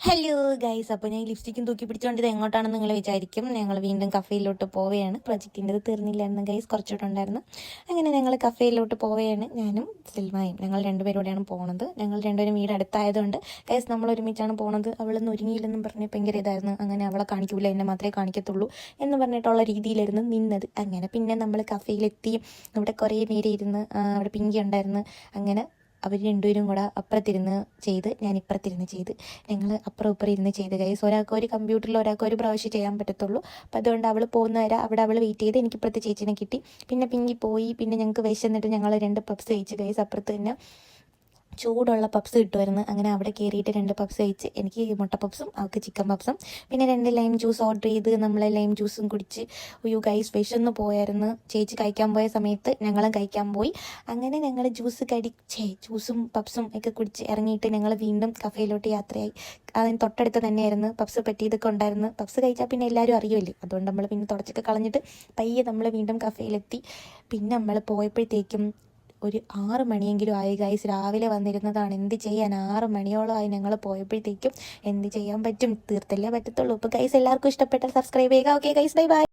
Hello guys, അപ്പോൾ ഞാൻ ലിപ്സ്റ്റിക്കും തൂക്കി പിടിച്ചുകൊണ്ട് ഇത് എങ്ങോട്ടാണെന്ന് നിങ്ങൾ വിചാരിക്കും. ഞങ്ങൾ വീണ്ടും കഫേയിലോട്ട് പോവുകയാണ്. പ്രൊജക്റ്റിൻ്റെത് തീർന്നില്ലായിരുന്നു ഗൈസ്, കുറച്ചുകൂട്ടുണ്ടായിരുന്നു. അങ്ങനെ ഞങ്ങൾ കഫേയിലോട്ട് പോവുകയാണ്. ഞാനും സിൽമായും ഞങ്ങൾ രണ്ടുപേരോടെയാണ് പോകുന്നത്. ഞങ്ങൾ രണ്ടുപേരും വീട് അടുത്തായതുകൊണ്ട് ഗൈസ് നമ്മൾ ഒരുമിച്ചാണ് പോകുന്നത്. അവളൊന്നും ഒരുങ്ങിയില്ലെന്നും പറഞ്ഞ് ഭയങ്കര ഇതായിരുന്നു. അങ്ങനെ അവളെ കാണിക്കൂല, എന്നെ മാത്രമേ കാണിക്കത്തുള്ളൂ എന്ന് പറഞ്ഞിട്ടുള്ള രീതിയിലായിരുന്നു നിന്നത്. അങ്ങനെ പിന്നെ നമ്മൾ കഫേയിലെത്തി. അവിടെ കുറേ നേരം ഇരുന്ന് അവിടെ പിങ്കി ഉണ്ടായിരുന്നു. അങ്ങനെ അവർ രണ്ടുപേരും കൂടെ അപ്പുറത്തിരുന്ന് ചെയ്ത്, ഞാൻ ഇപ്പുറത്തിരുന്ന് ചെയ്ത്, ഞങ്ങൾ അപ്പുറം ഇപ്പുറം ഇരുന്ന് ചെയ്ത് ഗൈസ്. ഒരാൾക്ക് ഒരു കമ്പ്യൂട്ടറിൽ ഒരാൾക്ക് ഒരു പ്രാവശ്യം ചെയ്യാൻ പറ്റത്തുള്ളൂ. അപ്പോൾ അതുകൊണ്ട് അവൾ പോകുന്ന വരെ അവിടെ അവൾ വെയിറ്റ് ചെയ്ത് എനിക്ക് ഇപ്പുറത്തെ ചേച്ചീനെ കിട്ടി. പിന്നെ പിങ്കി പോയി. പിന്നെ ഞങ്ങൾക്ക് വിശന്നിട്ട് ഞങ്ങൾ 2 പപ്സ് കഴിച്ച് ഗൈസ്. അപ്പുറത്ത് തന്നെ ചൂടുള്ള പപ്സ് കിട്ടുമായിരുന്നു. അങ്ങനെ അവിടെ കയറിയിട്ട് 2 പപ്സ് കഴിച്ച്, എനിക്ക് മുട്ട പപ്സും അവൾക്ക് ചിക്കൻ പപ്സും. പിന്നെ 2 ലൈം ജ്യൂസ് ഓർഡർ ചെയ്ത് നമ്മൾ ലൈം ജ്യൂസും കുടിച്ച്. അയ്യോ ഗൈസ്, വിശന്ന് പോയായിരുന്നു. ചേച്ചി കഴിക്കാൻ പോയ സമയത്ത് ഞങ്ങളും കഴിക്കാൻ പോയി. അങ്ങനെ ഞങ്ങൾ ജ്യൂസും പപ്സും ഒക്കെ കുടിച്ച് ഇറങ്ങിയിട്ട് ഞങ്ങൾ വീണ്ടും കഫേയിലോട്ട് യാത്രയായി. അതിന് തൊട്ടടുത്ത് തന്നെയായിരുന്നു പപ്സ് പെട്ടിയതൊക്കെ ഉണ്ടായിരുന്നു. പപ്സ് കഴിച്ചാൽ പിന്നെ എല്ലാവരും അറിയുമല്ലേ, അതുകൊണ്ട് നമ്മൾ പിന്നെ തുടച്ചൊക്കെ കളഞ്ഞിട്ട് പയ്യെ നമ്മൾ വീണ്ടും കഫേയിലെത്തി. പിന്നെ നമ്മൾ പോയപ്പോഴത്തേക്കും ഒരു 6 മണിയെങ്കിലും ആയി ഗൈസ്. രാവിലെ വന്നിരുന്നതാണ്, എന്ത് ചെയ്യാൻ, 6 മണിയോളമായി ഞങ്ങൾ പോയപ്പോഴത്തേക്കും. എന്ത് ചെയ്യാൻ പറ്റും, തീർത്തല്ലേ പറ്റത്തുള്ളൂ. ഇപ്പോൾ ഗൈസ് എല്ലാവർക്കും ഇഷ്ടപ്പെട്ടാൽ സബ്സ്ക്രൈബ് ചെയ്യുക. Okay guys, bye bye.